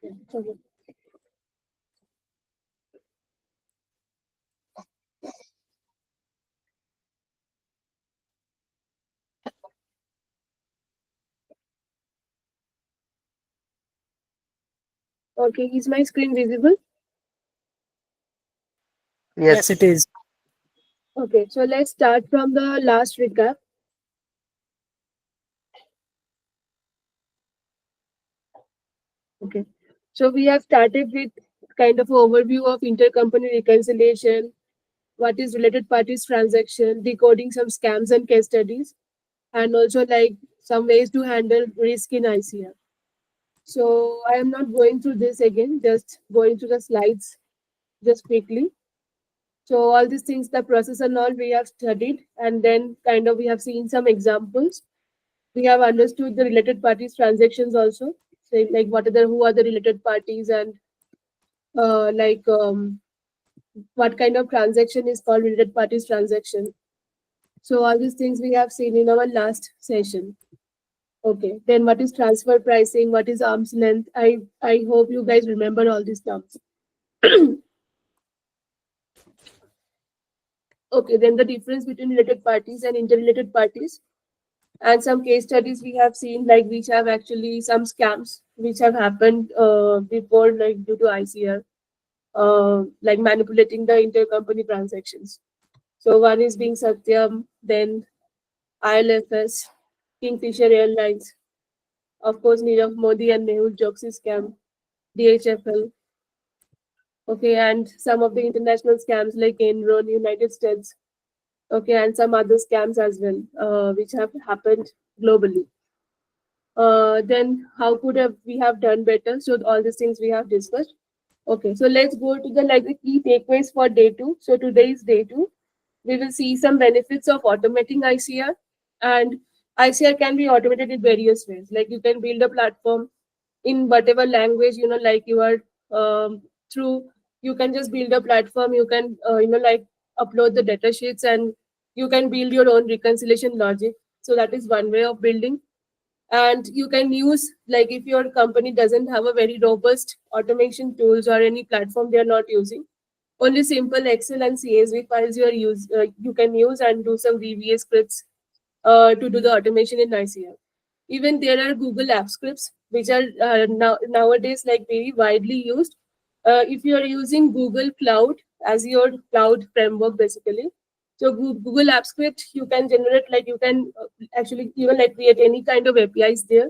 Okay. Okay. Okay, is my screen visible? Yes, it is. Okay, so let's start from the last recap. Okay, so we have started with kind of an overview of intercompany reconciliation, what is related parties transaction, decoding some scams and case studies, and also like some ways to handle risk in ICR. So I am not going through this again, just going through the slides just quickly. So all these things, the process and all we have studied, and then kind of we have seen some examples. We have understood the related parties transactions also. So like what are the who are the related parties and like what kind of transaction is called related parties transaction. So all these things we have seen in our last session. Okay. Then what is transfer pricing? What is arm's length? I hope you guys remember all these terms. Okay. Then the difference between related parties and interrelated parties, and some case studies we have seen like which have actually some scams which have happened before, like due to ICR, like manipulating the intercompany transactions. So one is being Satyam, then ILFS, Kingfisher Airlines, of course Nirav Modi and Mehul Choksi scam, DHFL. Okay, and some of the international scams like Enron, United States. Okay, and some other scams as well, which have happened globally. Then how could have we have done better? So all these things we have discussed. Okay, so let's go to the like the key takeaways for day two. So today is day two. We will see some benefits of automating ICR, and ICR can be automated in various ways. Like you can build a platform in whatever language like you are through. You can just build a platform. You can like upload the data sheets, and you can build your own reconciliation logic. So that is one way of building. And you can use, like if your company doesn't have a very robust automation tools or any platform they are not using, only simple Excel and CSV files you can use and do some VBA scripts to do the automation in ICR. Even there are Google App scripts which are nowadays like very widely used. If you are using Google Cloud as your cloud framework, basically, so Google App Script, you can generate, like you can actually like create any kind of APIs there.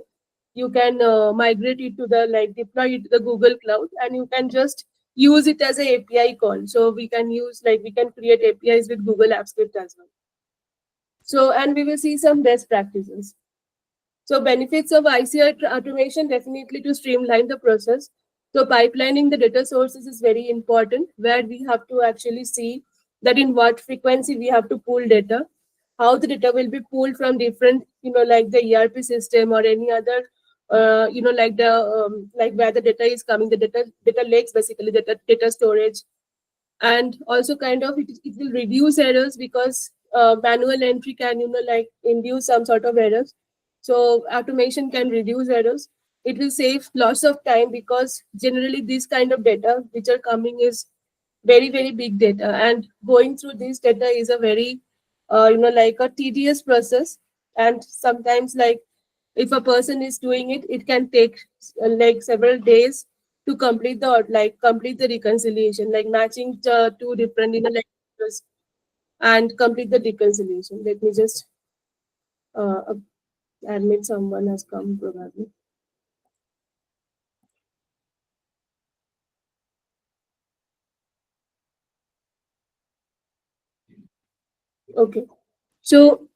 You can migrate it to the, like deploy it to the Google Cloud, and you can just use it as a API call. So we can use, like we can create APIs with Google App Script as well. So, and we will see some best practices. So benefits of ICR automation, definitely to streamline the process. So pipelining the data sources is very important, where we have to actually see that in what frequency we have to pull data, how the data will be pulled from different, like the ERP system or any other, like the like where the data is coming, the data lakes, basically data storage. And also kind of it will reduce errors, because manual entry can like induce some sort of errors. So automation can reduce errors. It will save lots of time, because generally this kind of data which are coming is very very big data, and going through this data is a very like a tedious process. And sometimes, like if a person is doing it, it can take like several days to complete the reconciliation, like matching the two different like and complete the reconciliation. Let me just uh, admit someone has come probably. Okay, so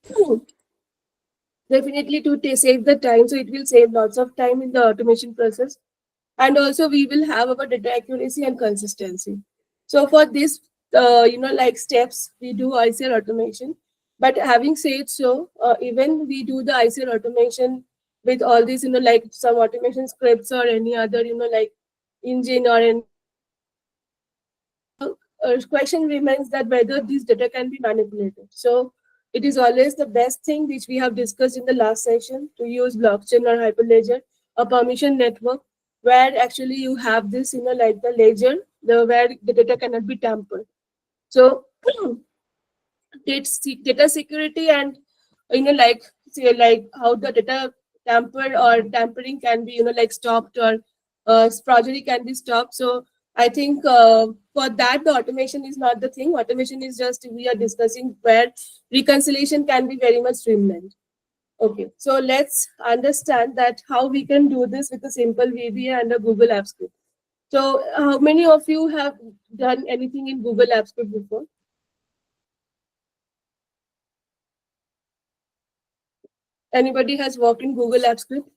definitely to save the time, so it will save lots of time in the automation process. And also we will have our data accuracy and consistency. So for this like steps, we do ICR automation. But having said so, even we do the ICR automation with all these like some automation scripts or any other like engine or any question remains that whether this data can be manipulated. So it is always the best thing which we have discussed in the last session, to use blockchain or hyperledger, a permission network, where actually you have this, like the ledger, where the data cannot be tampered. So data security and like say like how the data tamper or tampering can be like stopped, or forgery can be stopped. So I think for that the automation is not the thing. Automation is just we are discussing where reconciliation can be very much streamlined. Okay, so let's understand that how we can do this with a simple VBA and a Google Apps script. So how many of you have done anything in Google Apps script before? Anybody has worked in Google Apps script?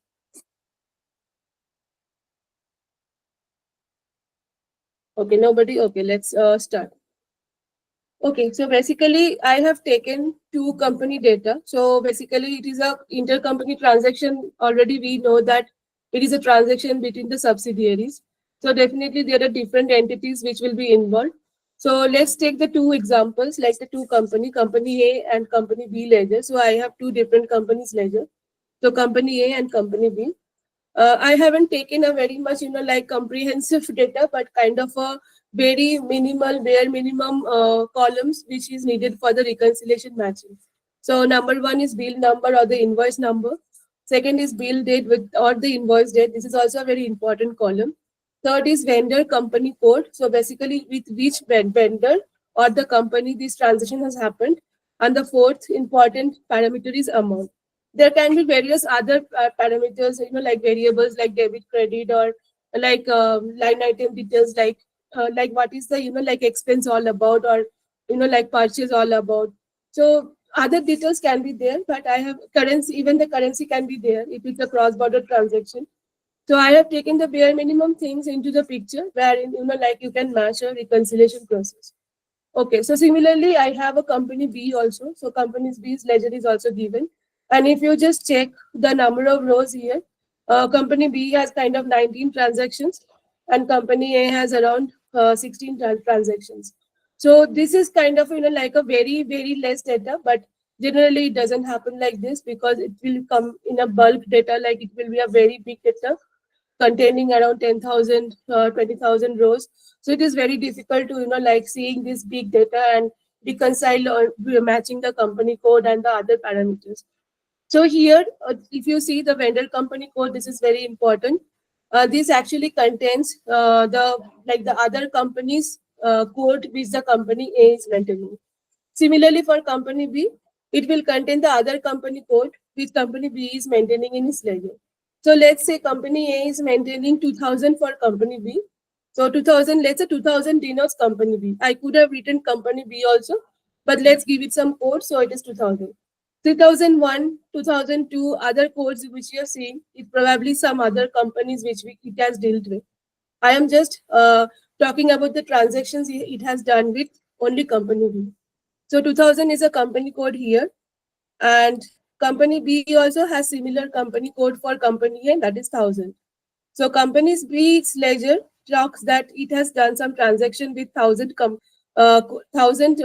Okay, nobody. Okay, let's start. Okay, so basically I have taken two company data. So basically it is a intercompany transaction. Already we know that it is a transaction between the subsidiaries. So definitely there are different entities which will be involved. So let's take the two examples, like the two company A and company B ledger. So I have two different companies ledger. So company A and company B. I haven't taken a very much, like comprehensive data, but kind of a very minimal, bare minimum columns which is needed for the reconciliation matching. So number one is bill number or the invoice number. Second is bill date with or the invoice date. This is also a very important column. Third is vendor company code. So basically with which vendor or the company this transaction has happened. And the fourth important parameter is amount. There can be various other parameters, like variables like debit, credit, or like line item details, like what is the like expense all about, or like purchase all about. So other details can be there, but I have currency. Even the currency can be there if it's a cross-border transaction. So I have taken the bare minimum things into the picture, wherein like you can match a reconciliation process. Okay, so similarly, I have a company B also. So company B's ledger is also given. And if you just check the number of rows here, company B has kind of 19 transactions and company A has around 16 transactions. So this is kind of, like a very, very less data, but generally it doesn't happen like this because it will come in a bulk data, like it will be a very big data containing around 10,000, 20,000 rows. So it is very difficult to, like seeing this big data and reconcile or matching the company code and the other parameters. So here, if you see the vendor company code, this is very important. This actually contains the other company's code which the company A is maintaining. Similarly, for company B, it will contain the other company code which company B is maintaining in its ledger. So let's say company A is maintaining 2000 for company B. So 2000, let's say 2000 denotes company B. I could have written company B also, but let's give it some code. So it is 2000. 2001, 2002, other codes which you are seeing, it probably some other companies which it has dealt with. I am just talking about the transactions it has done with only company B. So 2000 is a company code here, and company B also has similar company code for company A, and that is 1000. So company's B's ledger talks that it has done some transaction with 1000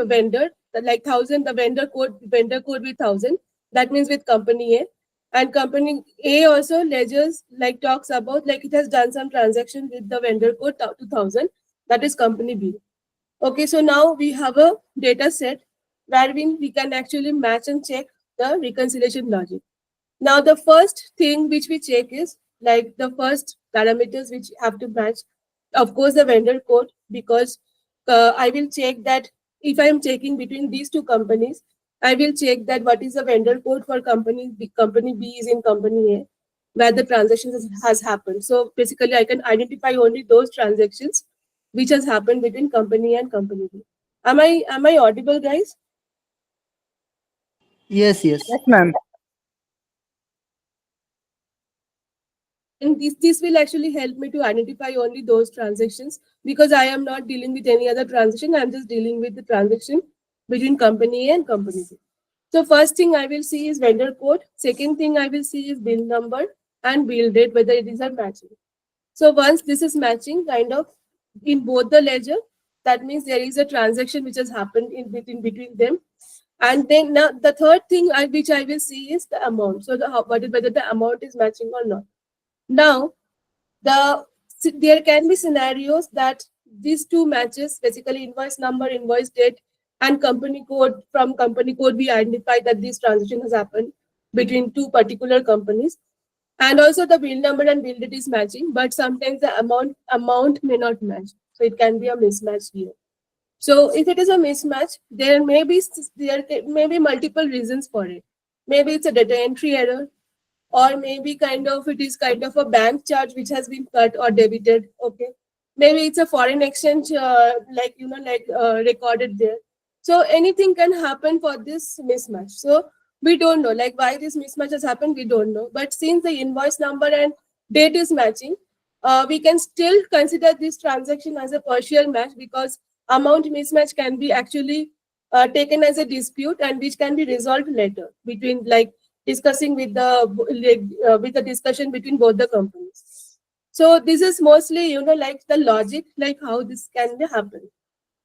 vendor, like 1000 the vendor code with 1000. That means with company A, and company A also ledgers like talks about like it has done some transaction with the vendor code 2000. That is company B. Okay, so now we have a data set wherein we can actually match and check the reconciliation logic. Now, the first thing which we check is like the first parameters which have to match, of course, the vendor code, because I will check that if I am checking between these two companies, I will check that what is the vendor code for company B. Company B is in company A, where the transaction has happened. So basically, I can identify only those transactions which has happened between company A and company B. Am I audible, guys? Yes, yes. Yes, ma'am. And this will actually help me to identify only those transactions because I am not dealing with any other transaction. I'm just dealing with the transaction between company A and company B. So first thing I will see is vendor code. Second thing I will see is bill number and bill date, whether it is a matching. So once this is matching, kind of in both the ledger, that means there is a transaction which has happened in between them. And then now the third thing which I will see is the amount. So whether the amount is matching or not. Now, the there can be scenarios that these two matches, basically invoice number, invoice date, and company code. From company code, we identify that this transaction has happened between two particular companies, and also the bill number and bill date is matching, but sometimes the amount may not match, so it can be a mismatch here. So if it is a mismatch, there may be multiple reasons for it. Maybe it's a data entry error, or maybe kind of it is kind of a bank charge which has been cut or debited. Okay, maybe it's a foreign exchange, recorded there. So anything can happen for this mismatch. So we don't know like why this mismatch has happened, we don't know. But since the invoice number and date is matching, we can still consider this transaction as a partial match, because amount mismatch can be actually taken as a dispute, and which can be resolved later between like discussing with the discussion between both the companies. So this is mostly like the logic, like how this can be happen.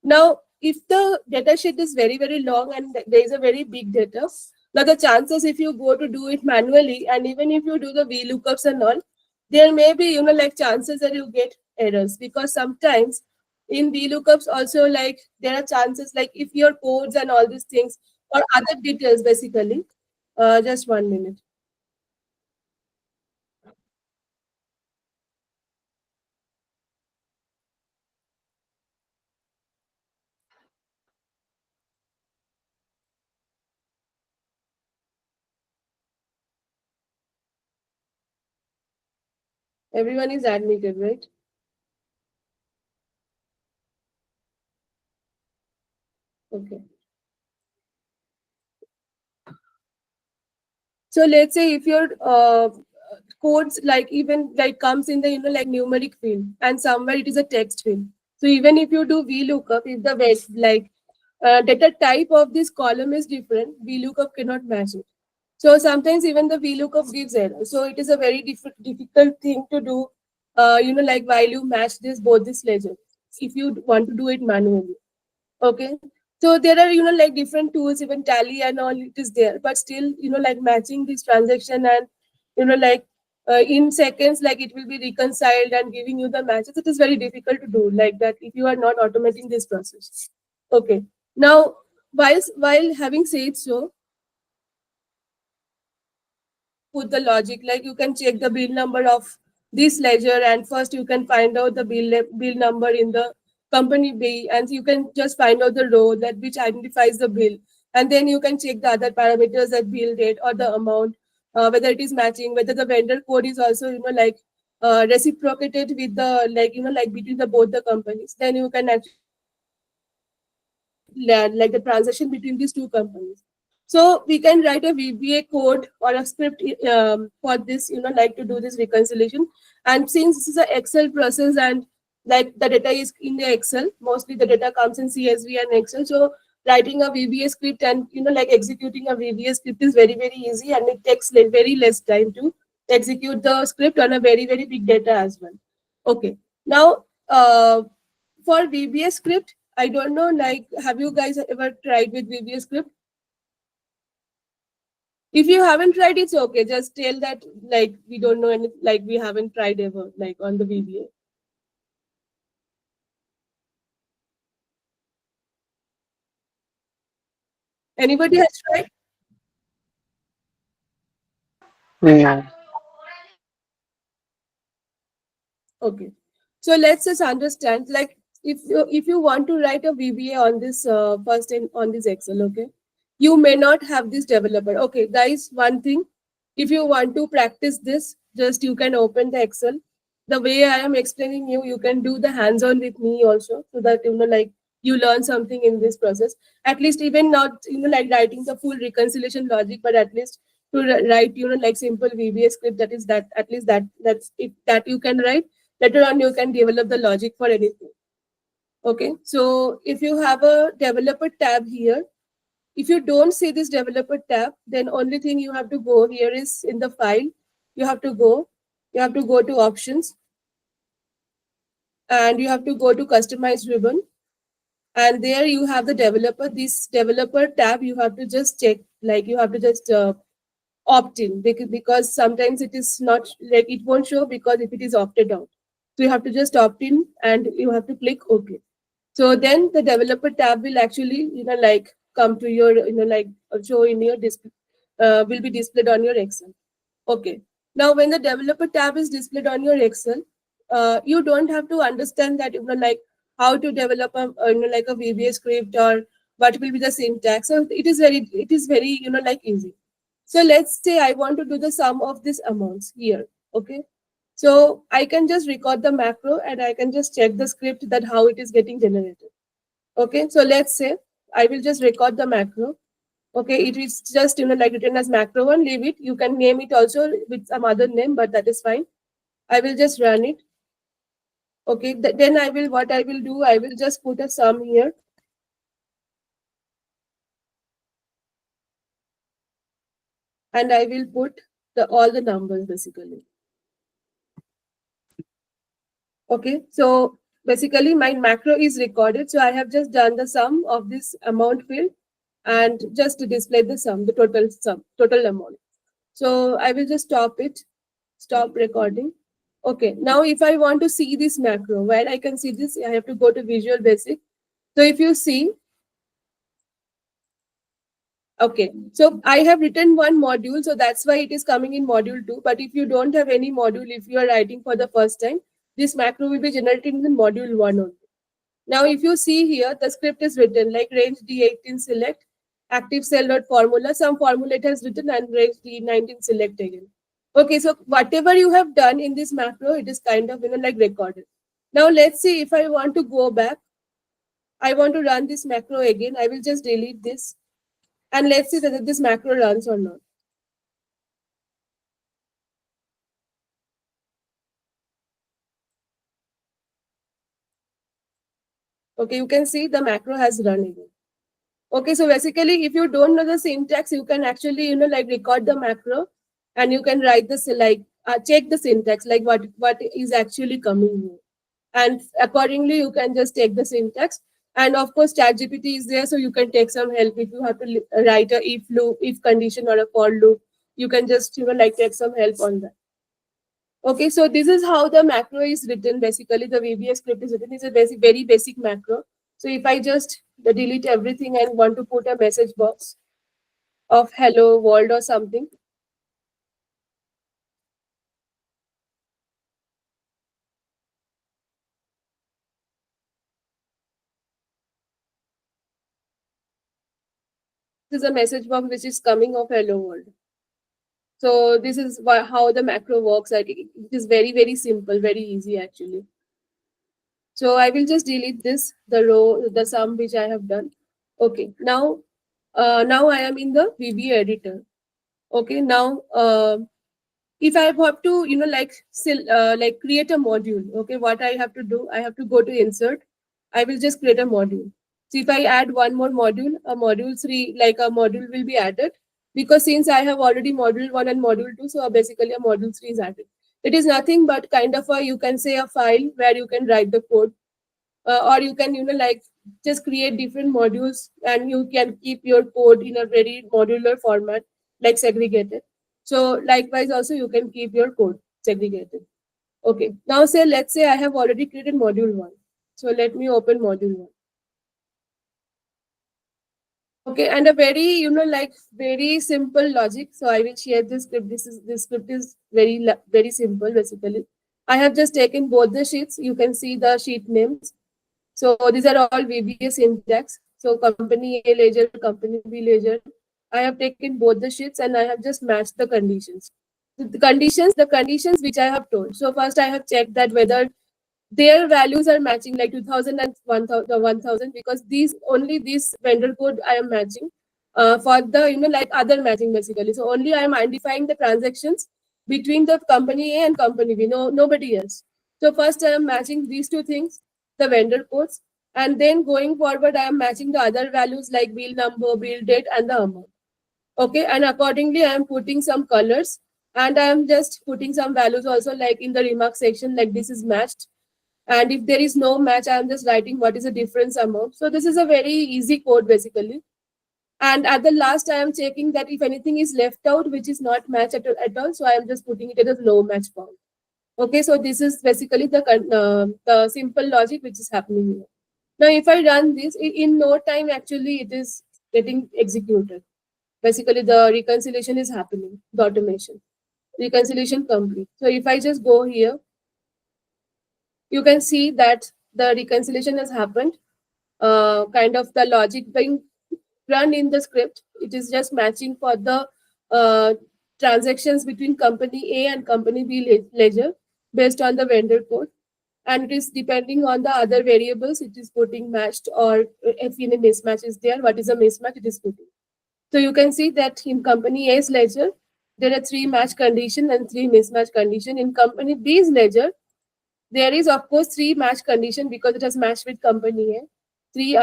Now if the data sheet is very very long and there is a very big data, now the chances if you go to do it manually, and even if you do the VLOOKUPs and all, there may be like chances that you get errors, because sometimes in VLOOKUPs also, like there are chances like if your codes and all these things or other details basically. Just 1 minute. Everyone is admitted, right? Okay. So let's say if your codes like even like comes in the like numeric field, and somewhere it is a text field. So even if you do VLOOKUP, if the like data type of this column is different, VLOOKUP cannot match it. So sometimes even the VLOOKUP gives error. So it is a very difficult thing to do. Like while you match this both this ledger, if you want to do it manually. Okay. So there are, like different tools, even Tally and all, it is there. But still, like matching this transaction and, like in seconds, like it will be reconciled and giving you the matches. It is very difficult to do like that if you are not automating this process. Okay. Now, while having said so, put the logic, like you can check the bill number of this ledger, and first you can find out the bill number in the company B, and you can just find out the row that which identifies the bill, and then you can check the other parameters like bill date or the amount, whether it is matching, whether the vendor code is also like reciprocated with the like between the both the companies. Then you can actually like the transaction between these two companies. So we can write a VBA code or a script for this, like to do this reconciliation. And since this is an Excel process and like the data is in the Excel, mostly the data comes in CSV and Excel. So writing a VBA script and like executing a VBA script is very very easy, and it takes like very less time to execute the script on a very very big data as well. Okay. Now for VBA script, I don't know, like, have you guys ever tried with VBA script? If you haven't tried, it's okay. Just tell that, like, we don't know any, like, we haven't tried ever, like, on the VBA. Anybody has tried? No. Okay. So let's just understand, like, if you want to write a VBA on this first in on this Excel, okay, you may not have this developer. Okay, guys, one thing, if you want to practice this, just you can open the Excel. The way I am explaining you, you can do the hands-on with me also, so that like you learn something in this process. At least even not like writing the full reconciliation logic, but at least to write like simple VBA script. That is that at least that's if that you can write. Later on you can develop the logic for anything. Okay, so if you have a developer tab here, if you don't see this developer tab, then only thing you have to go here is in the file. You have to go to options, and you have to go to customize ribbon, and there you have the developer. This developer tab you have to just check, like you have to just opt in, because sometimes it is not, like it won't show because if it is opted out. So you have to just opt in and you have to click OK. So then the developer tab will actually, like come to your, like show in your display, will be displayed on your Excel. Okay. Now, when the developer tab is displayed on your Excel, you don't have to understand that, like how to develop a, like a VBA script or what will be the syntax. So it is very, like easy. So let's say I want to do the sum of these amounts here. Okay. So I can just record the macro and I can just check the script that how it is getting generated. Okay. So let's say I will just record the macro. Okay, it is just like written as macro one. Leave it. You can name it also with some other name, but that is fine. I will just run it. Okay, then what I will do, I will just put a sum here. And I will put all the numbers basically. Okay, so basically my macro is recorded. So I have just done the sum of this amount field and just to display the sum, the total amount. So I will just stop recording. Okay, now if I want to see this macro, where I can see this, I have to go to Visual Basic. So if you see, okay, so I have written one module, so that's why it is coming in module 2. But if you don't have any module, if you are writing for the first time, this macro will be generated in module 1 only. Now, if you see here, the script is written like range D18 select, active cell dot formula, some formula it has written and range D19 select again. Okay, so whatever you have done in this macro, it is kind of, like recorded. Now, let's see if I want to go back. I want to run this macro again. I will just delete this. And let's see whether this macro runs or not. Okay, you can see the macro has run again. Okay, so basically, if you don't know the syntax, you can actually, like record the macro and you can write this, like check the syntax, like what is actually coming here. And accordingly, you can just take the syntax. And of course, ChatGPT is there, so you can take some help. If you have to write a if loop, if condition or a for loop, you can just, like take some help on that. Okay, so this is how the macro is written. Basically, the VBA script is written. It's a very basic macro. So if I just delete everything and want to put a message box of hello world or something, this is a message box which is coming of hello world. So this is how the macro works. Like it is very simple, very easy actually. So I will just delete this, the row, the sum which I have done. Okay, now I am in the VBA editor. Okay, now if I have to, like create a module, okay, what I have to do, I have to go to insert. I will just create a module. So if I add one more module, a module 3, like a module will be added, because since I have already module 1 and module 2, so basically a module 3 is added. It is nothing but kind of a, you can say, a file where you can write the code, or you can, like just create different modules and you can keep your code in a very modular format, like segregated. So likewise also you can keep your code segregated. Okay, now let's say I have already created module 1. So let me open module 1. Okay, and a very, like very simple logic. So I will share this script. This script is very simple basically. I have just taken both the sheets. You can see the sheet names. So these are all VBA syntax. So company A ledger, company B ledger. I have taken both the sheets and I have just matched the conditions. The conditions which I have told. So first I have checked that whether their values are matching, like 2000 and 1000, because these vendor code I am matching for the, like other matching basically. So only I am identifying the transactions between the company A and company B, nobody else. So first I am matching these two things, the vendor codes, and then going forward I am matching the other values like bill number, bill date, and the amount. Okay, and accordingly I am putting some colors and I am just putting some values also, like in the remark section, like this is matched. And if there is no match, I am just writing what is the difference amount. So this is a very easy code basically. And at the last, I am checking that if anything is left out which is not matched at all, so I am just putting it as no match found. Okay, so this is basically the simple logic which is happening here. Now, if I run this, in no time, actually, it is getting executed. Basically, the reconciliation is happening, the automation. Reconciliation complete. So if I just go here, you can see that the reconciliation has happened. Kind of the logic being run in the script. It is just matching for the transactions between company A and company B ledger based on the vendor code. And it is depending on the other variables, it is putting matched, or if any mismatch is there, what is a mismatch, it is putting. So you can see that in company A's ledger, there are 3 match condition and 3 mismatch condition. In company B's ledger, there is of course 3 match condition because it has matched with company A. 3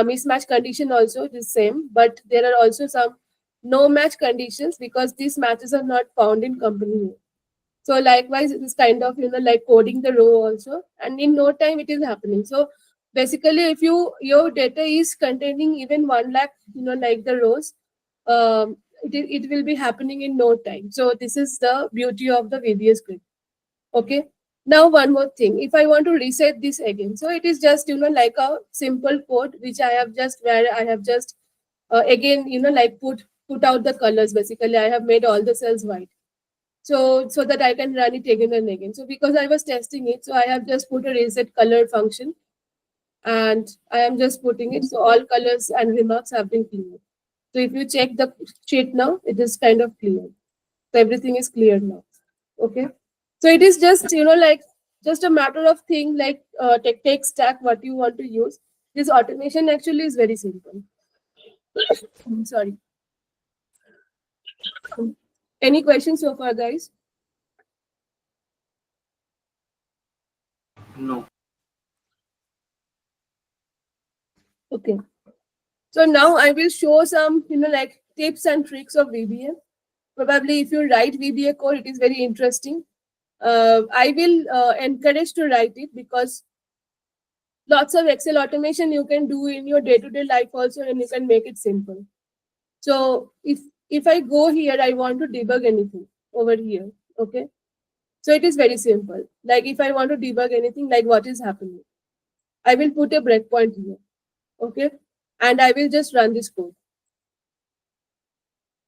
mismatch condition also it is same, but there are also some no match conditions because these matches are not found in company A. So likewise, it is kind of like coding the row also, and in no time it is happening. So basically, if your data is containing even 1 lakh, like the rows, it will be happening in no time. So this is the beauty of the VBA script. Okay. Now one more thing. If I want to reset this again, so it is just like a simple code which I have just again like put out the colors. Basically, I have made all the cells white so that I can run it again and again. So because I was testing it, so I have just put a reset color function and I am just putting it. So all colors and remarks have been cleared. So if you check the sheet now, it is kind of clear. So everything is clear now. Okay. So it is just, like just a matter of thing like tech stack, what you want to use. This automation actually is very simple. Sorry. Any questions so far, guys? No. Okay. So now I will show some, like tips and tricks of VBA. Probably if you write VBA code, it is very interesting. I will encourage to write it because lots of Excel automation you can do in your day-to-day life also, and you can make it simple. So if I go here, I want to debug anything over here. Okay. So it is very simple. Like if I want to debug anything, like what is happening, I will put a breakpoint here. Okay. And I will just run this code.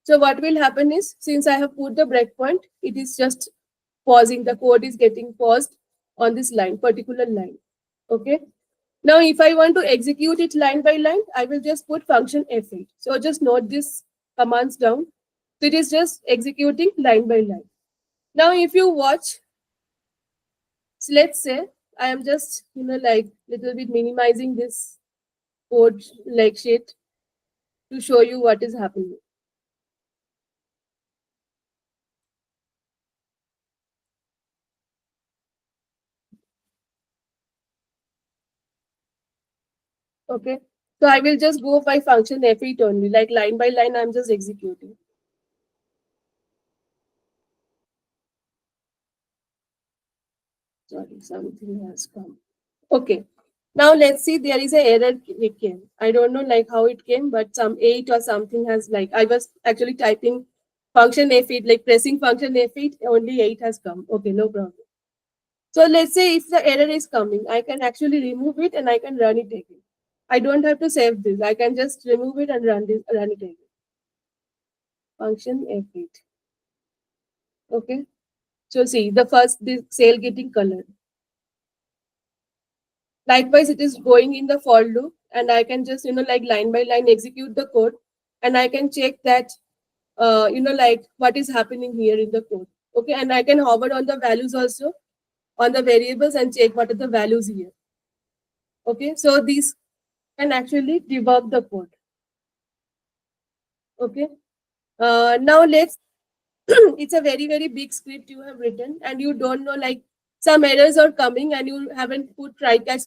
So what will happen is, since I have put the breakpoint, it is just pausing. The code is getting paused on this line, particular line. Okay. Now, if I want to execute it line by line, I will just put function F8. So just note this commands down. So it is just executing line by line. Now, if you watch, so let's say I am just, like little bit minimizing this code like sheet to show you what is happening. Okay. So I will just go by function F8 only, like line by line, I'm just executing. Sorry, something has come. Okay. Now let's see, there is an error it came. I don't know like how it came, but some 8 or something has like, I was actually typing function F8, like pressing function F8, only 8 has come. Okay, no problem. So let's say if the error is coming, I can actually remove it and I can run it again. I don't have to save this. I can just remove it and run it again. Function F8. Okay. So see, the cell getting colored. Likewise, it is going in the for loop, and I can just, like line by line execute the code, and I can check that, like what is happening here in the code. Okay, and I can hover on the values also, on the variables, and check what are the values here. Okay, so these can actually debug the code. Okay, now let's, it's a very, very big script you have written, and you don't know, like some errors are coming, and you haven't put try catch.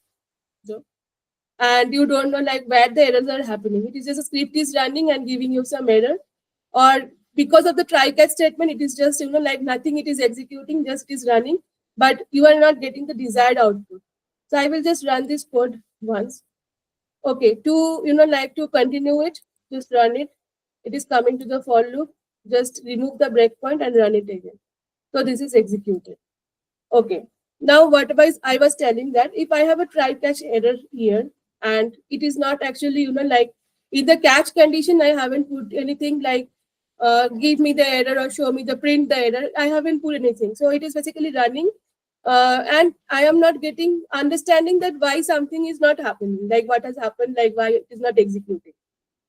And you don't know like where the errors are happening. It is just a script is running and giving you some error, or because of the try catch statement, it is just like nothing. It is executing, just it is running, but you are not getting the desired output. So I will just run this code once. Okay, to like to continue it, just run it. It is coming to the for loop. Just remove the breakpoint and run it again. So this is executed. Okay. Now, what was I was telling that if I have a try catch error here and it is not actually, like in the catch condition, I haven't put anything like give me the error or show me the print the error. I haven't put anything. So it is basically running. And I am not getting understanding that why something is not happening, like what has happened, like why it is not executing.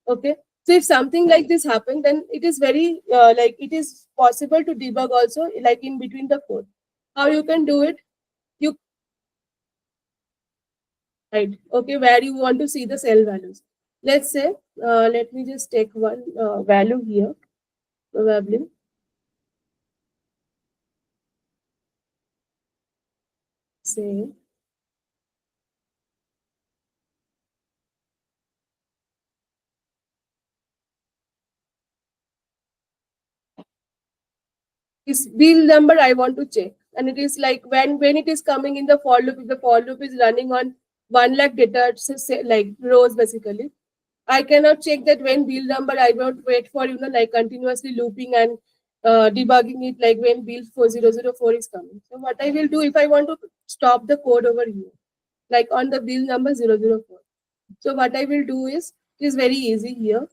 Okay. So if something like this happened, then it is very like it is possible to debug also, like in between the code. How you can do it? You right. Okay, where you want to see the cell values. Let's say, let me just take one value here, probably. Say is wheel number I want to check. And it is like when it is coming in the for loop, if the for loop is running on 1 lakh data, say, like rows basically. I cannot check that when build number. I won't wait for like continuously looping and debugging it like when build 4004 is coming. So what I will do if I want to stop the code over here, like on the build number 004. So what I will do is it is very easy here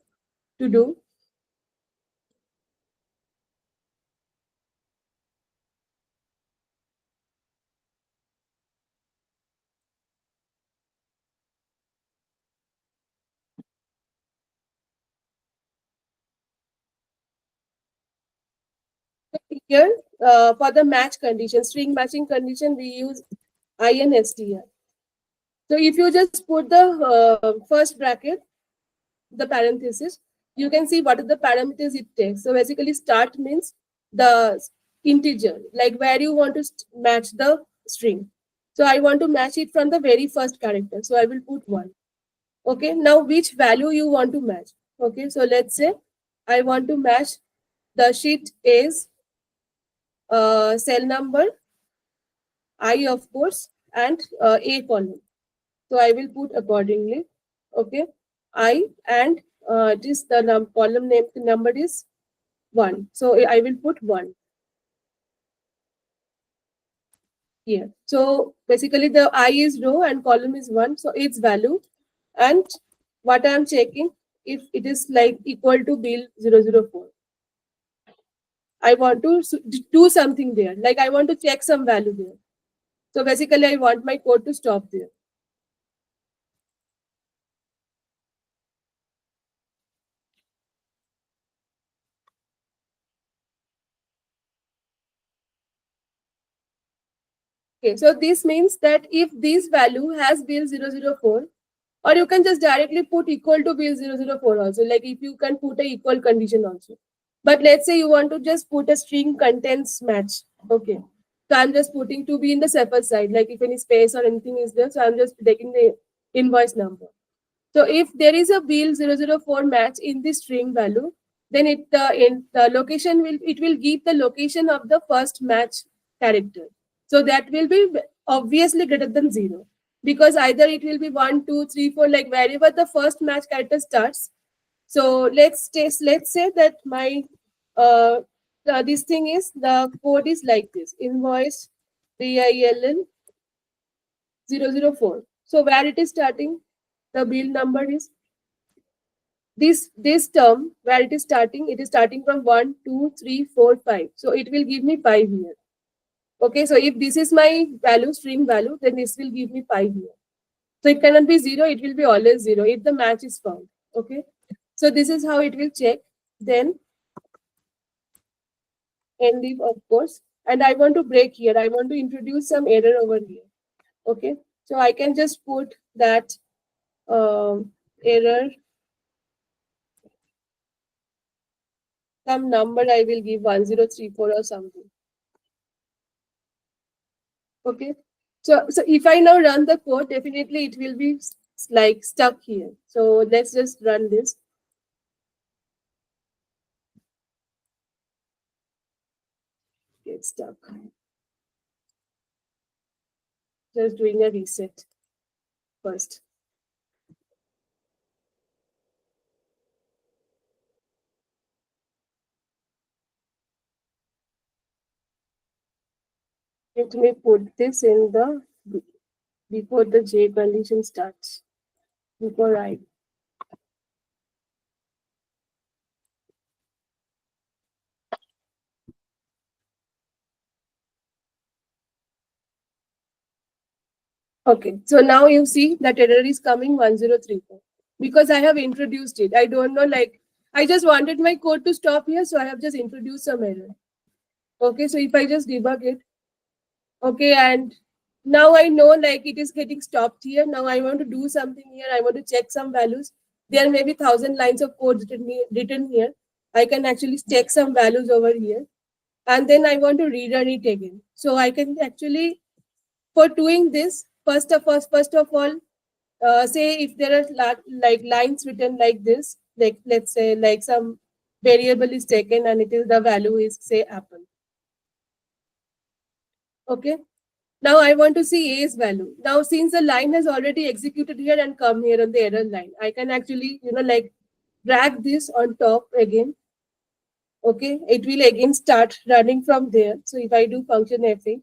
to do. Here for the match condition, string matching condition, we use INSTR. So if you just put the first bracket, the parenthesis, you can see what are the parameters it takes. So basically, start means the integer, like where you want to match the string. So I want to match it from the very first character. So I will put 1. Okay, now which value you want to match? Okay, so let's say I want to match the sheet is cell number, I of course, and A column. So I will put accordingly. Okay, I and this the column name number is 1. So I will put 1 here. So basically the I is row and column is 1. So its value and what I am checking if it is like equal to bill 004. I want to do something there. Like I want to check some value there. So basically I want my code to stop there. Okay, so this means that if this value has bill 004, or you can just directly put equal to bill 004 also, like if you can put a equal condition also. But let's say you want to just put a string contents match. Okay. So I'm just putting to be in the safer side, like if any space or anything is there. So I'm just taking the invoice number. So if there is a bill 004 match in the string value, then the location will give the location of the first match character. So that will be obviously greater than 0, because either it will be 1, 2, 3, 4, like wherever the first match character starts. So let's say that my this thing is the code is like this: invoice BILN 004. So where it is starting, the bill number is this term where it is starting from 1, 2, 3, 4, 5. So it will give me 5 here. Okay, so if this is my value, string value, then this will give me 5 here. So it cannot be 0, it will be always 0 if the match is found. Okay, so this is how it will check. Then end if, of course, and I want to break here. I want to introduce some error over here. Okay, so I can just put that error, some number I will give 1034 or something. Okay. So if I now run the code, definitely it will be like stuck here. So let's just run this. Get stuck. Just doing a reset first. Let me put this in the before the J condition starts. Before I. Okay, so now you see that error is coming 1034 because I have introduced it. I don't know, like, I just wanted my code to stop here, so I have just introduced some error. Okay, so if I just debug it, okay, and now I know like it is getting stopped here. Now I want to do something here. I want to check some values. There may be 1,000 lines of code written here. I can actually check some values over here, and then I want to rerun it again. So I can actually, for doing this, first of all, say if there are like lines written like this, like let's say like some variable is taken and it is the value is say apple. Okay. Now I want to see A's value. Now since the line has already executed here and come here on the error line, I can actually, like drag this on top again. Okay. It will again start running from there. So if I do function F8,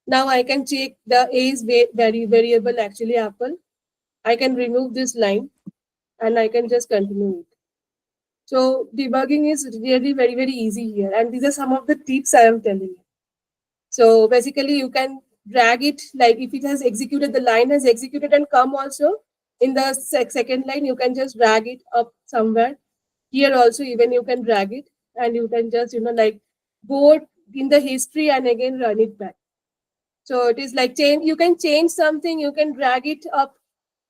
now I can check the A's variable actually apple. I can remove this line and I can just continue it. So debugging is really very, very easy here. And these are some of the tips I am telling you. So basically you can drag it, like if it has executed, the line has executed and come also in the second line, you can just drag it up somewhere. Here also even you can drag it and you can just, like go in the history and again run it back. So it is like you can change something, you can drag it up,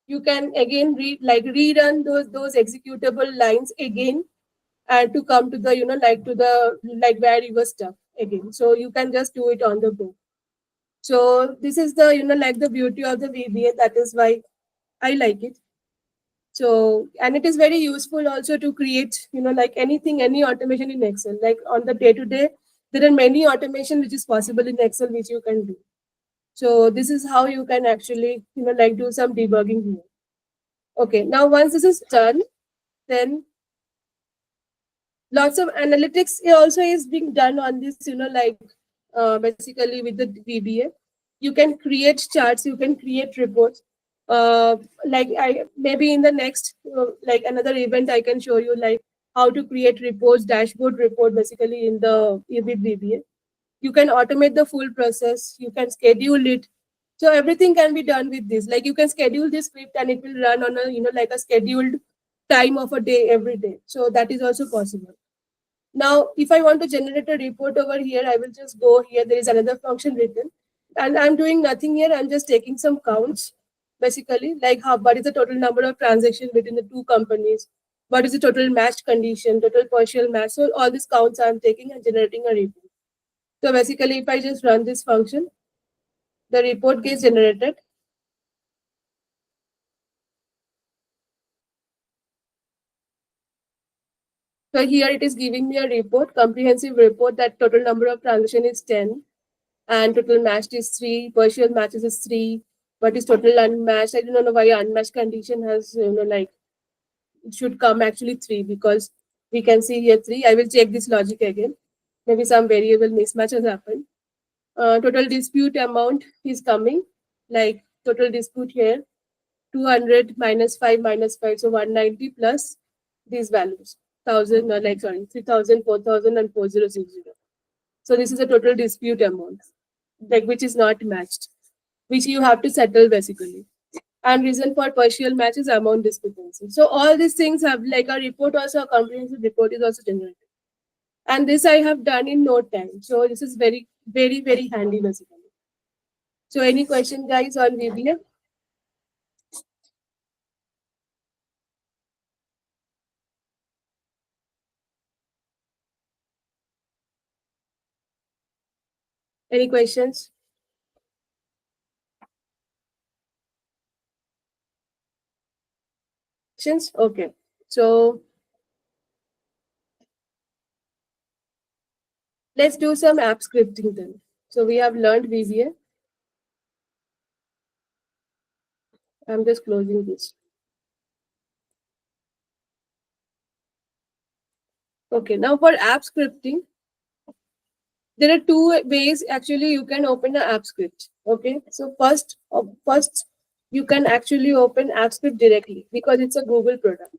you can again rerun those executable lines again and to come to the like where you were stuck again. So you can just do it on the go. So this is the like the beauty of the VBA. That is why I like it. So, and it is very useful also to create like any automation in Excel. Like on the day to day, there are many automation which is possible in Excel which you can do. So this is how you can actually like do some debugging here. Okay, now once this is done, then lots of analytics also is being done on this, like basically with the VBA. You can create charts, you can create reports. Like I maybe in the next like another event, I can show you like how to create reports, dashboard report basically in the with VBA. You can automate the full process, you can schedule it. So everything can be done with this. Like you can schedule this script and it will run on a like a scheduled time of a day every day. So that is also possible. Now, if I want to generate a report over here, I will just go here. There is another function written, and I'm doing nothing here. I'm just taking some counts, basically, like what is the total number of transactions between the two companies, what is the total matched condition, total partial match. So all these counts I'm taking and generating a report. So basically, if I just run this function, the report gets generated. So here it is giving me a report, comprehensive report, that total number of transactions is 10 and total matched is 3, partial matches is 3, but is total unmatched. I don't know why unmatched condition has, like it should come actually 3 because we can see here 3. I will check this logic again. Maybe some variable mismatch has happened. Total dispute amount is coming, like total dispute here, 200 minus 5 minus 5, so 190 plus these values, 1000 or like sorry 3000, 4000 and 4060. So this is a total dispute amount, like which is not matched, which you have to settle basically. And reason for partial match is amount discrepancy. So all these things have like a report, also a comprehensive report is also generated. And this I have done in no time. So this is very, very, very handy basically. So any question guys on VBA? Any questions? Questions? Okay. So let's do some app scripting then. So we have learned VBA. I'm just closing this. Okay, now for app scripting, there are two ways actually you can open an app script. Okay, so first you can actually open app script directly because it's a Google product.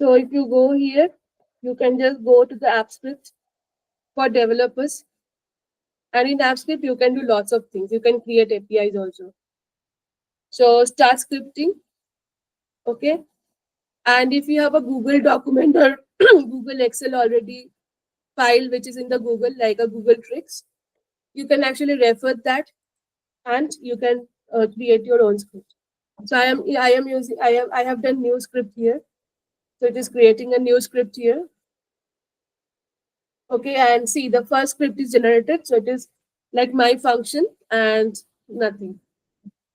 So if you go here, you can just go to the app script for developers, and in app script you can do lots of things. You can create APIs also. So start scripting. Okay, and if you have a Google document or Google Excel already file which is in the Google, like a Google Tricks, you can actually refer that and you can create your own script. So I have done new script here. So it is creating a new script here. Okay, and see the first script is generated. So it is like my function and nothing.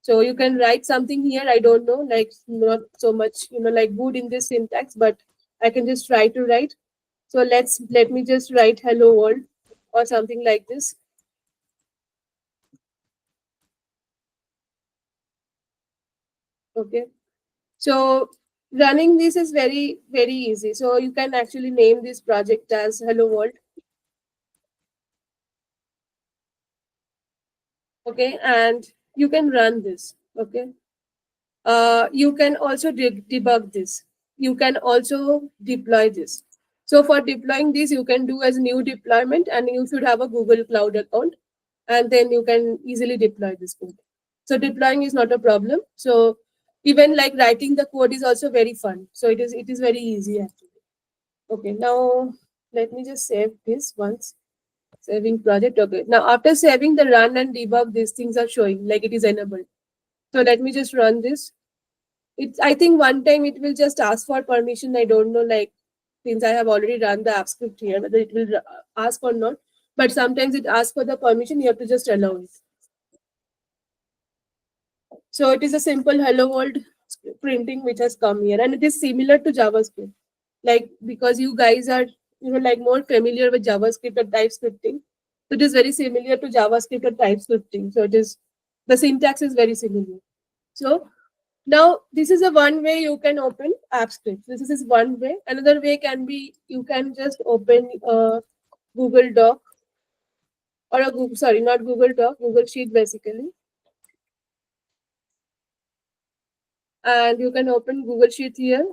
So you can write something here. I don't know, like not so much, like good in this syntax, but I can just try to write. So let me just write hello world or something like this. Okay. So running this is very, very easy. So you can actually name this project as hello world. Okay. And you can run this. Okay. You can also debug this. You can also deploy this. So for deploying this, you can do as new deployment, and you should have a Google Cloud account, and then you can easily deploy this code. So deploying is not a problem. So even like writing the code is also very fun. So it is very easy actually. Okay, now let me just save this once. Saving project. Okay. Now after saving the run and debug, these things are showing like it is enabled. So let me just run this. I think one time it will just ask for permission. I don't know, like since I have already run the app script here, whether it will ask or not. But sometimes it asks for the permission. You have to just allow it. So it is a simple hello world printing which has come here, and it is similar to JavaScript. Like because you guys are like more familiar with JavaScript or TypeScripting, so it is very similar to JavaScript or TypeScripting. So it is the syntax is very similar. So now this is a one way you can open app scripts. This is one way. Another way can be you can just open a Google Doc or a Google, sorry, not Google Doc, Google Sheet basically. And you can open Google Sheet here.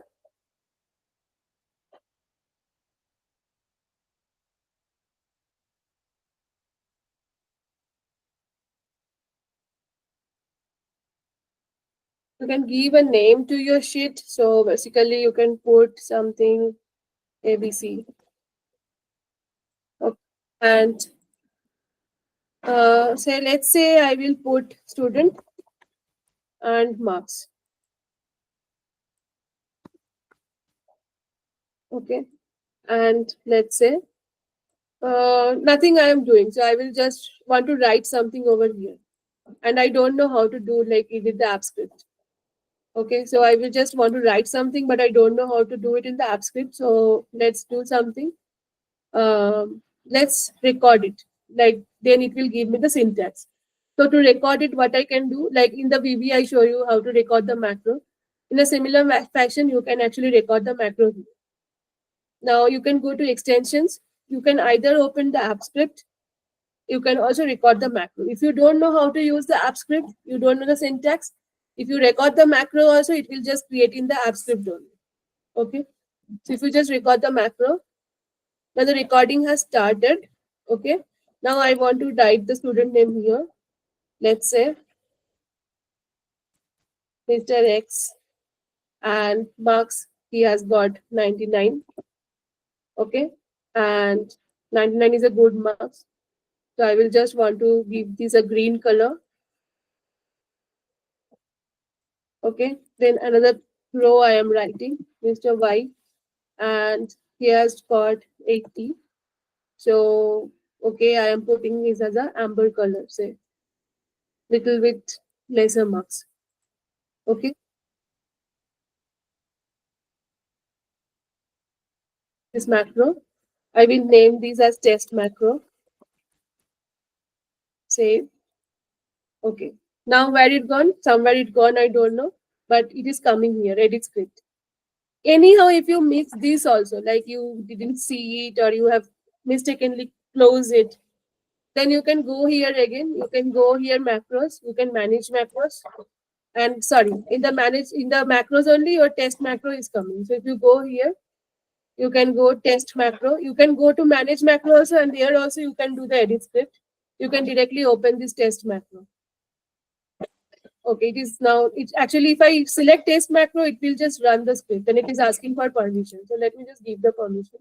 You can give a name to your sheet. So basically you can put something ABC. Okay. And say let's say I will put student and marks. Okay. And let's say nothing I am doing. So I will just want to write something over here. And I don't know how to do like with the app script. Okay, so I will just want to write something, but I don't know how to do it in the app script. So let's do something. Let's record it. Like then it will give me the syntax. So to record it, what I can do, like in the VBA, I show you how to record the macro. In a similar fashion, you can actually record the macro here. Now you can go to extensions. You can either open the app script. You can also record the macro. If you don't know how to use the app script, you don't know the syntax, if you record the macro also, it will just create in the app script only. Okay. So if you just record the macro, now the recording has started. Okay. Now I want to write the student name here. Let's say Mr. X, and marks he has got 99. Okay. And 99 is a good marks. So I will just want to give this a green color. Okay. Then another row I am writing Mr. Y, and he has got 80. So okay, I am putting this as a amber color, say little bit lesser marks. Okay. This macro, I will name these as test macro. Save. Okay. Now where it gone? Somewhere it gone, I don't know, but it is coming here, edit script. Anyhow, if you miss this also, like you didn't see it or you have mistakenly close it. Then you can go here again. You can go here macros. You can manage macros. And sorry, in the macros only your test macro is coming. So if you go here, you can go test macro. You can go to manage macro also, and there also you can do the edit script. You can directly open this test macro. Okay, it is now, it actually, if I select test macro, it will just run the script and it is asking for permission. So let me just give the permission.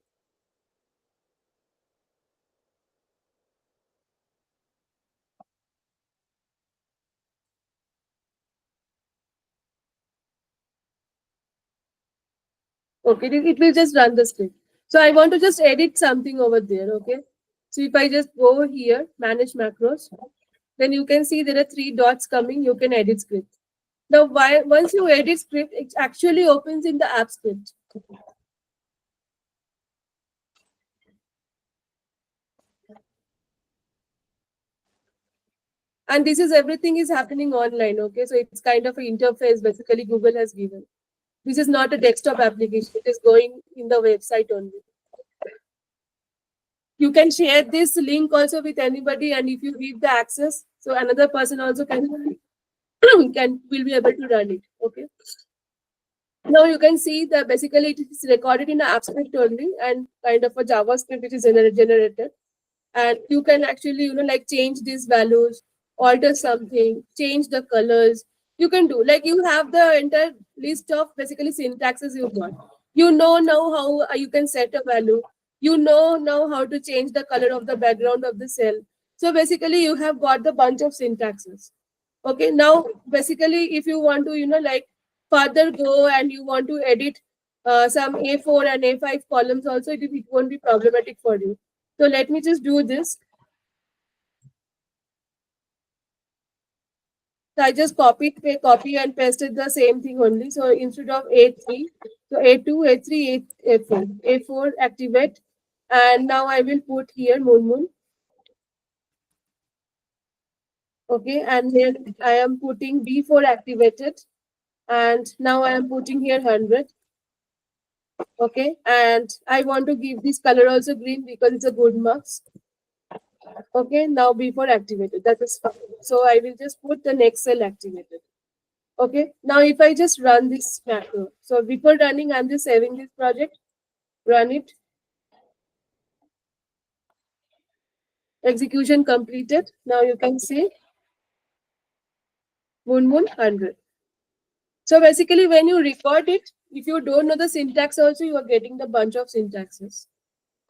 Okay, it will just run the script. So I want to just edit something over there. Okay, so if I just go here, manage macros, then you can see there are 3 dots coming. You can edit script. Now, once you edit script, it actually opens in the app script. And this is everything is happening online. Okay, so it's kind of an interface basically Google has given. This is not a desktop application. It is going in the website only. You can share this link also with anybody, and if you give the access, so another person also can will be able to run it. Okay. Now you can see that basically it is recorded in an app script only and kind of a JavaScript which is generated. And you can actually, like change these values, alter something, change the colors. You can do like you have the entire list of basically syntaxes you've got. You know now how you can set a value. You know now how to change the color of the background of the cell. So basically you have got the bunch of syntaxes. Okay, now basically if you want to, like further go and you want to edit some A4 and A5 columns also, it won't be problematic for you. So let me just do this. So I just copy and pasted the same thing only. So instead of A3, so A2, A3, A4. A4 activate. And now I will put here moon. Okay, and then I am putting B4 activated. And now I am putting here 100. Okay, and I want to give this color also green because it's a good marks. Okay, now before activated, that is fine. So I will just put the next cell activated. Okay, now if I just run this macro, so before running, I'm just saving this project, run it, execution completed. Now you can see moon 100. So basically when you record it, if you don't know the syntax also, you are getting the bunch of syntaxes,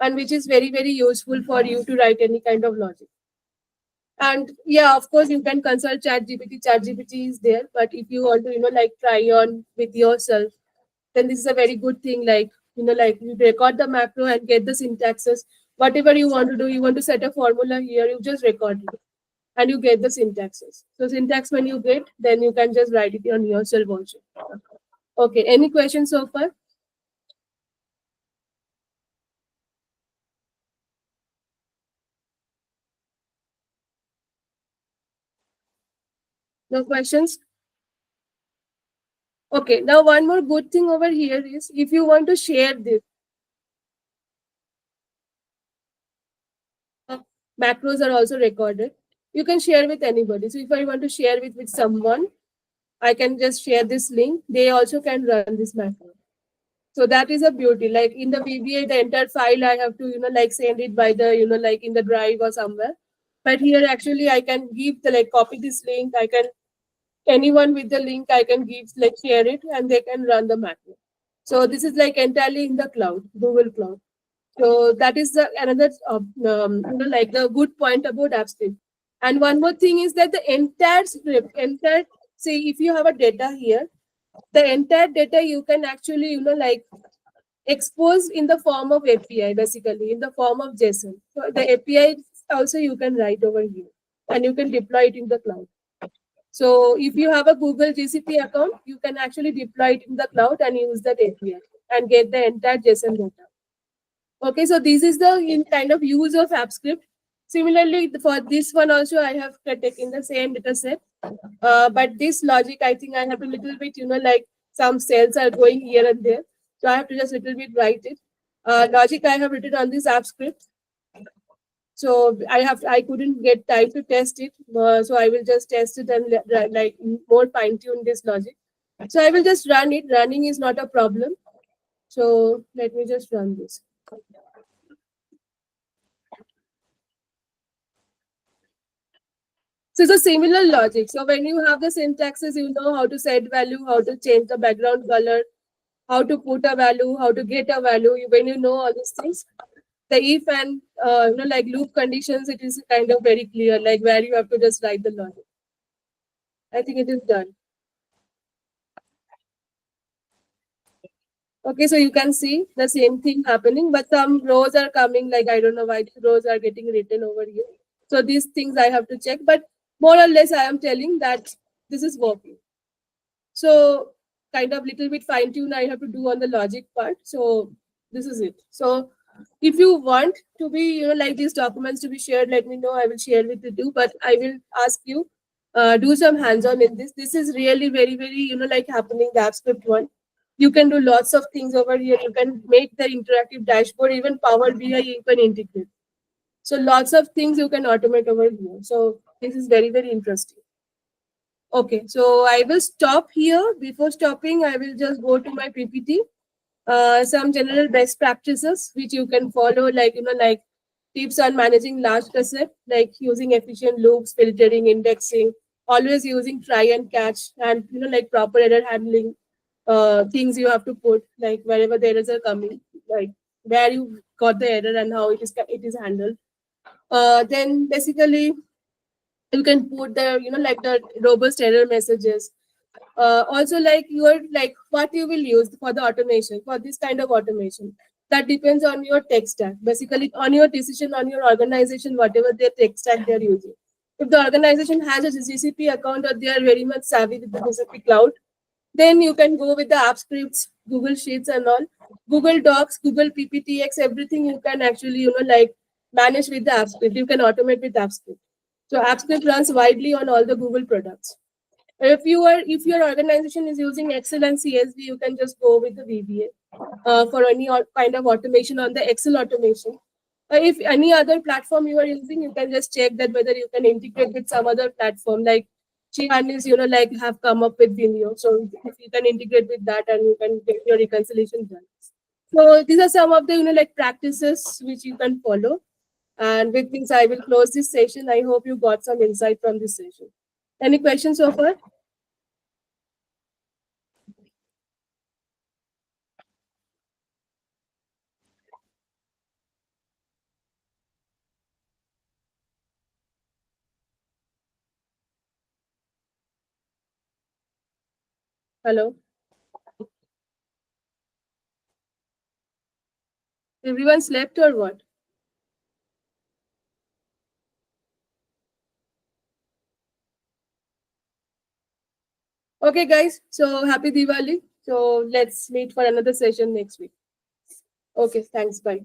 and which is very, very useful for you to write any kind of logic. And yeah, of course, you can consult ChatGPT. ChatGPT is there, but if you want to, like try on with yourself, then this is a very good thing. Like, like you record the macro and get the syntaxes. Whatever you want to do, you want to set a formula here, you just record it and you get the syntaxes. So syntax when you get, then you can just write it on yourself also. Okay, any questions so far? No questions? Okay, now one more good thing over here is if you want to share this, macros are also recorded. You can share with anybody. So if I want to share with someone, I can just share this link. They also can run this macro. So that is a beauty. Like in the VBA, the entire file I have to, like send it by the, like in the drive or somewhere. But here actually I can give the like copy this link. I can anyone with the link I can give like share it and they can run the macro. So this is like entirely in the cloud, Google Cloud. So that is the another like the good point about AppScript. And one more thing is that the entire script, say if you have a data here, the entire data you can actually like expose in the form of API, basically in the form of JSON. So the API also you can write over here and you can deploy it in the cloud. So if you have a Google GCP account, you can actually deploy it in the cloud and use that API and get the entire JSON data. Okay, so this is the kind of use of AppScript. Similarly, for this one also, I have taken the same data set. But this logic, I think I have a little bit, like some cells are going here and there. So I have to just little bit write it. Logic I have written on this AppScript. So I couldn't get time to test it. So I will just test it and like more fine tune this logic. So I will just run it. Running is not a problem. So let me just run this. So it's a similar logic. So when you have the syntaxes, you know how to set value, how to change the background color, how to put a value, how to get a value. When you know all these things, the if and like loop conditions, it is kind of very clear, like where you have to just write the logic. I think it is done. Okay, so you can see the same thing happening, but some rows are coming, like I don't know why these rows are getting written over here. So these things I have to check, but more or less I am telling that this is working. So kind of little bit fine tune I have to do on the logic part. So this is it. So if you want to be, like these documents to be shared, let me know. I will share with you. But I will ask you, do some hands-on in this. This is really very, very, like happening the app script one. You can do lots of things over here. You can make the interactive dashboard, even Power BI you can integrate. So lots of things you can automate over here. So this is very, very interesting. Okay, so I will stop here. Before stopping, I will just go to my PPT. Some general best practices which you can follow, like like tips on managing large dataset, like using efficient loops, filtering, indexing, always using try and catch, and like proper error handling. Things you have to put, like wherever the errors are coming, like where you got the error and how it is handled. Then basically you can put the like the robust error messages. Also, like your like what you will use for the automation, for this kind of automation, that depends on your tech stack, basically on your decision, on your organization, whatever their tech stack they're using. If the organization has a GCP account or they are very much savvy with the GCP cloud, then you can go with the app scripts, Google Sheets and all, Google Docs, Google PPTX, everything you can actually, like manage with the app script. You can automate with app script. So app script runs widely on all the Google products. If your organization is using Excel and CSV, you can just go with the VBA for any kind of automation on the Excel automation. If any other platform you are using, you can just check that whether you can integrate with some other platform, like Shihan is, like have come up with Vimeo. So if you can integrate with that and you can get your reconciliation done. So these are some of the, like practices which you can follow. And with this, I will close this session. I hope you got some insight from this session. Any questions so far? Hello? Everyone slept or what? Okay, guys. So happy Diwali. So let's meet for another session next week. Okay, thanks. Bye.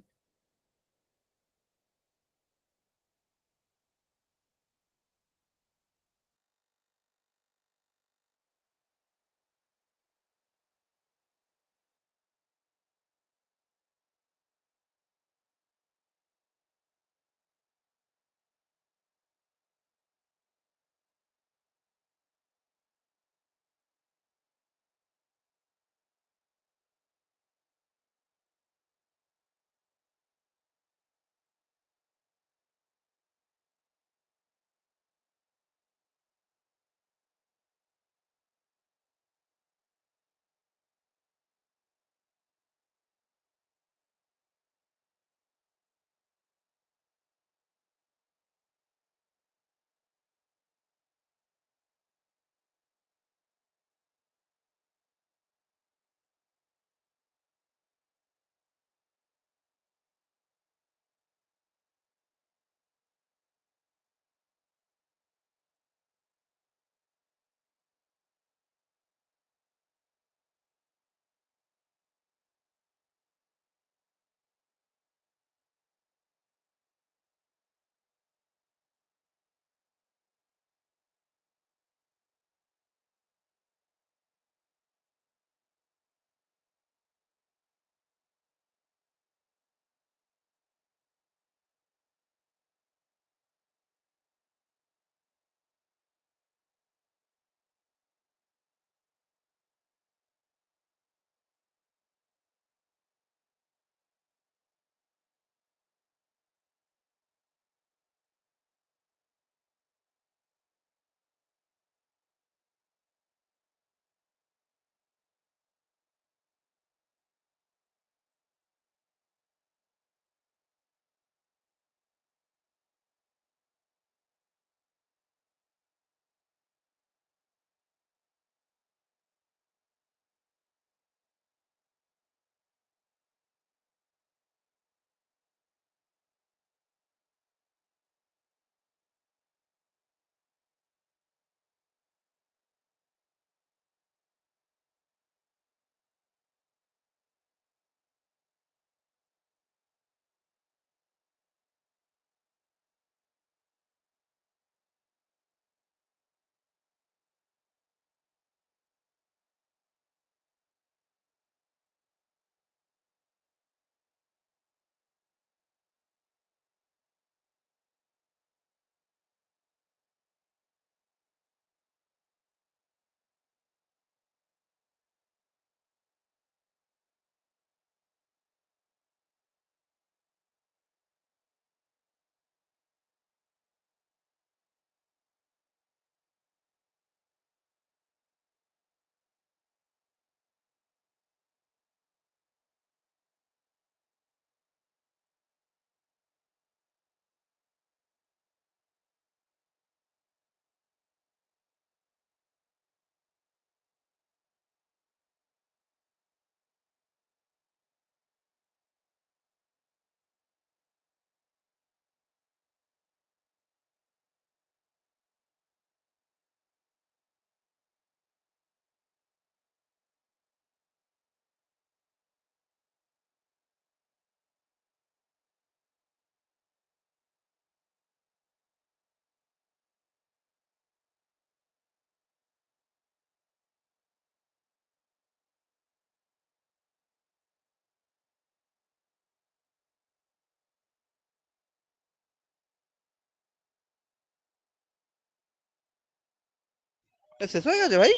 শেষ হয়ে গেছে ভাই?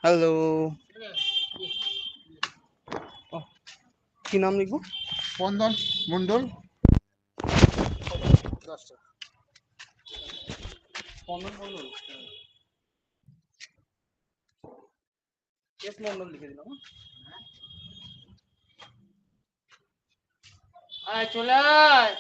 Hello, কি নাম লিখবো? স্পন্দন মন্ডল। স্পন্দন Mondal, S Mondal লিখে দিলাম। চলে আয়।